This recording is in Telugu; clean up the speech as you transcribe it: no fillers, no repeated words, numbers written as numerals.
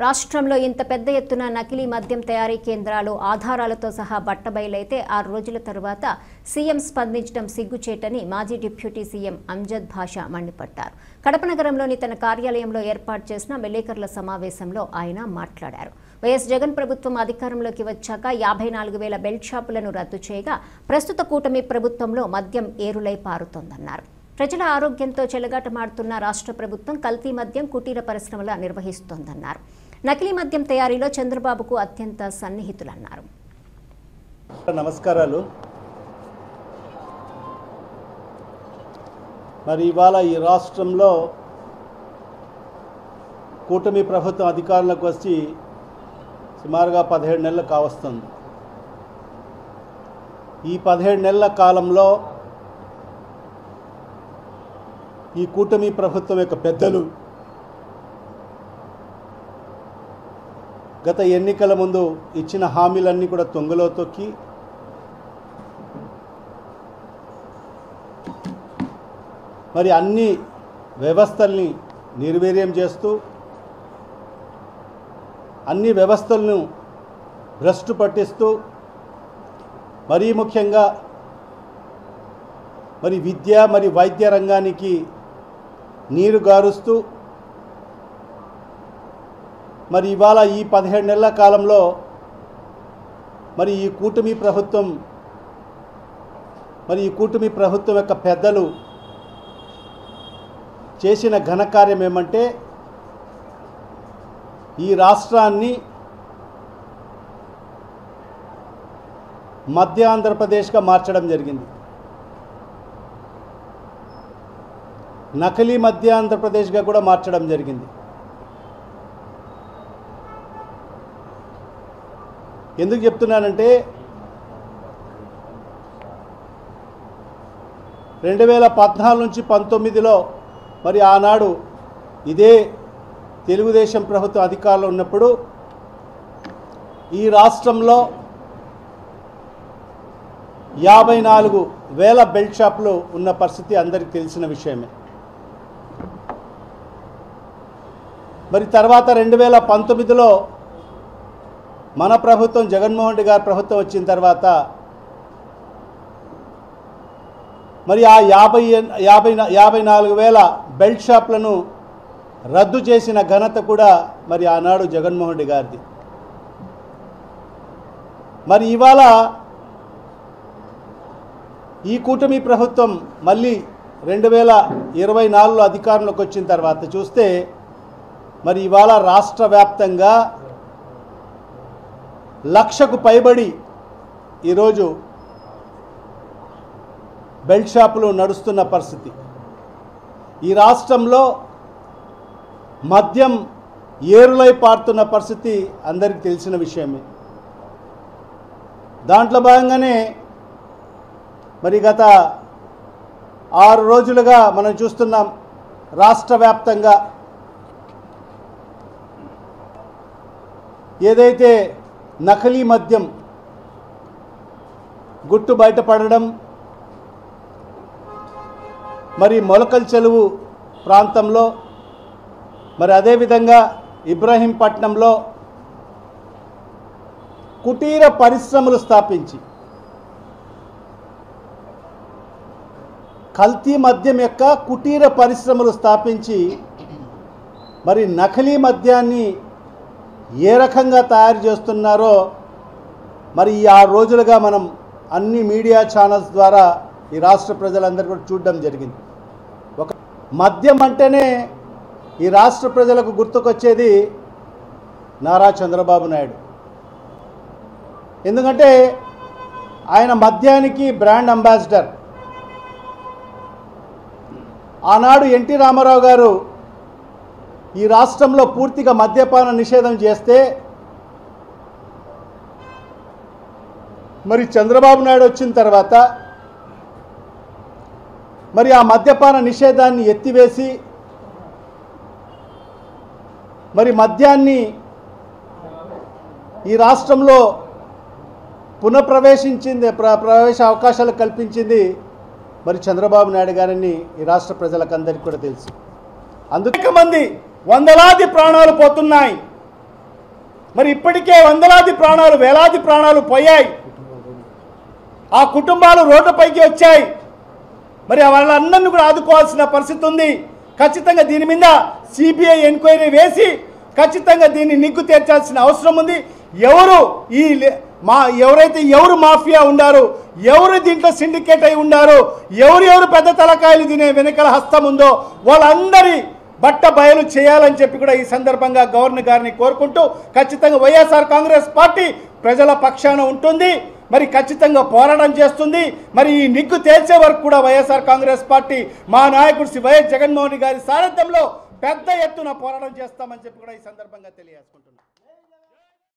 రాష్ట్రంలో ఇంత పెద్ద ఎత్తున నకిలీ మద్యం తయారీ కేంద్రాలు ఆధారాలతో సహా బట్టబయలైతే 6 రోజుల తర్వాత సీఎం స్పందించడం సిగ్గుచేటని మాజీ డిప్యూటీ సీఎం అంజద్ భాషా మండిపడ్డారు. కడప నగరంలోని తన కార్యాలయంలో ఏర్పాటు చేసిన విలేకరుల సమావేశంలో ఆయన మాట్లాడారు. వైఎస్ జగన్ ప్రభుత్వం అధికారంలోకి వచ్చాక 54,000 బెల్ట్ షాపులను రద్దు చేయగా ప్రస్తుత కూటమి ప్రభుత్వంలో మద్యం ఏరులై పారుతోందన్నారు. ప్రజల ఆరోగ్యంతో చెలగాటమాడుతున్న రాష్ట్ర ప్రభుత్వం కల్తీ మద్యం కుటీర పరిశ్రమల నిర్వహిస్తోందన్నారు. నకిలీ మద్యం తయారీలో చంద్రబాబుకు అత్యంత సన్నిహితులన్నారు. నమస్కారాలు. మరి ఇవాళ ఈ రాష్ట్రంలో కూటమి ప్రభుత్వం అధికారంలోకి వచ్చి సుమారుగా 17 నెలలు కావస్తుంది. ఈ 17 నెలల కాలంలో ఈ కూటమి ప్రభుత్వం యొక్క పెద్దలు గత ఎన్నికల ముందు ఇచ్చిన హామీలన్నీ కూడా తొంగలో తొక్కి మరి అన్ని వ్యవస్థల్ని నిర్వీర్యం చేస్తూ అన్ని వ్యవస్థలను భ్రష్టు పట్టిస్తూ మరీ ముఖ్యంగా మరి విద్య మరి వైద్య రంగానికి నీరు గారుస్తూ మరి ఇవాళ ఈ 17 నెలల కాలంలో మరి ఈ కూటమి ప్రభుత్వం యొక్క పెద్దలు చేసిన ఘనకార్యం ఏమంటే ఈ రాష్ట్రాన్ని మధ్య ఆంధ్రప్రదేశ్గా మార్చడం జరిగింది. నకిలీ మధ్య ఆంధ్రప్రదేశ్గా కూడా మార్చడం జరిగింది. ఎందుకు చెప్తున్నానంటే 2014 నుంచి 19లో మరి ఆనాడు ఇదే తెలుగుదేశం ప్రభుత్వం అధికారంలో ఉన్నప్పుడు ఈ రాష్ట్రంలో 54,000 బెల్ట్ షాపులు ఉన్న పరిస్థితి అందరికీ తెలిసిన విషయమే. మరి తర్వాత 2019లో మన ప్రభుత్వం జగన్మోహన్ రెడ్డి గారి ప్రభుత్వం వచ్చిన తర్వాత మరి ఆ 54,000 బెల్ట్ షాపులను రద్దు చేసిన ఘనత కూడా మరి ఆనాడు జగన్మోహన్ రెడ్డి గారిది. మరి ఇవాళ ఈ కూటమి ప్రభుత్వం మళ్ళీ 2024లో అధికారంలోకి వచ్చిన తర్వాత చూస్తే మరి ఇవాళ రాష్ట్ర వ్యాప్తంగా 1,00,000కు పైబడి ఈరోజు బెల్ట్ షాపులు నడుస్తున్న పరిస్థితి. ఈ రాష్ట్రంలో మద్యం ఏరులై పారుతున్న పరిస్థితి అందరికీ తెలిసిన విషయమే. దాంట్లో భాగంగానే మరి గత 6 రోజులుగా మనం చూస్తున్నాం రాష్ట్ర వ్యాప్తంగా ఏదైతే నకిలీ మద్యం గుట్టు బయటపడడం, మరి మొలకల్ చెరువు ప్రాంతంలో మరి అదేవిధంగా ఇబ్రహీంపట్నంలో కుటీర పరిశ్రమలు స్థాపించి కల్తీ మద్యం యొక్క కుటీర పరిశ్రమలు స్థాపించి మరి నకిలీ మద్యాన్ని ఏ రకంగా తయారు చేస్తున్నారో మరి ఈ 6 రోజులుగా మనం అన్ని మీడియా ఛానల్స్ ద్వారా ఈ రాష్ట్ర ప్రజలందరూ కూడా చూడడం జరిగింది. ఒక మద్యం అంటేనే ఈ రాష్ట్ర ప్రజలకు గుర్తుకొచ్చేది నారా చంద్రబాబు నాయుడు. ఎందుకంటే ఆయన మద్యానికి బ్రాండ్ అంబాసిడర్. ఆనాడు ఎన్టీ రామారావు గారు ఈ రాష్ట్రంలో పూర్తిగా మద్యపాన నిషేధం చేస్తే మరి చంద్రబాబు నాయుడు వచ్చిన తర్వాత మరి ఆ మద్యపాన నిషేధాన్ని ఎత్తివేసి మరి మద్యాన్ని ఈ రాష్ట్రంలో ప్రవేశ అవకాశాలు కల్పించింది మరి చంద్రబాబు నాయుడు గారిని ఈ రాష్ట్ర ప్రజలకు అందరికీ కూడా తెలుసు. అందుకే మంది వందలాది ప్రాణాలు పోతున్నాయి. మరి ఇప్పటికే వందలాది ప్రాణాలు, వేలాది ప్రాణాలు పోయాయి. ఆ కుటుంబాలు రోడ్డుపైకి వచ్చాయి. మరి వాళ్ళందరినీ కూడా ఆదుకోవాల్సిన పరిస్థితి ఉంది. ఖచ్చితంగా దీని మీద సిబిఐ ఎంక్వైరీ వేసి ఖచ్చితంగా దీన్ని నిగ్గు తీర్చాల్సిన అవసరం ఉంది. ఎవరు మాఫియా ఉండారు, ఎవరు దీంట్లో సిండికేట్ అయి ఉండారు, ఎవరు పెద్ద తలకాయలు తినే వెనకల హస్తం ఉందో వాళ్ళందరి బట్ట బయలు చేయాలని చెప్పి కూడా ఈ సందర్భంగా గవర్నర్ గారిని కోరుకుంటూ ఖచ్చితంగా వైఎస్ఆర్ కాంగ్రెస్ పార్టీ ప్రజల పక్షాన ఉంటుంది. మరి ఖచ్చితంగా పోరాటం చేస్తుంది. మరి ఈ నిగ్గు తేల్చే వరకు కూడా వైఎస్ఆర్ కాంగ్రెస్ పార్టీ మా నాయకుడు శ్రీ వైఎస్ జగన్మోహన్ గారి సారథ్యంలో పెద్ద ఎత్తున పోరాటం చేస్తామని చెప్పి కూడా ఈ సందర్భంగా తెలియజేసుకుంటున్నాం.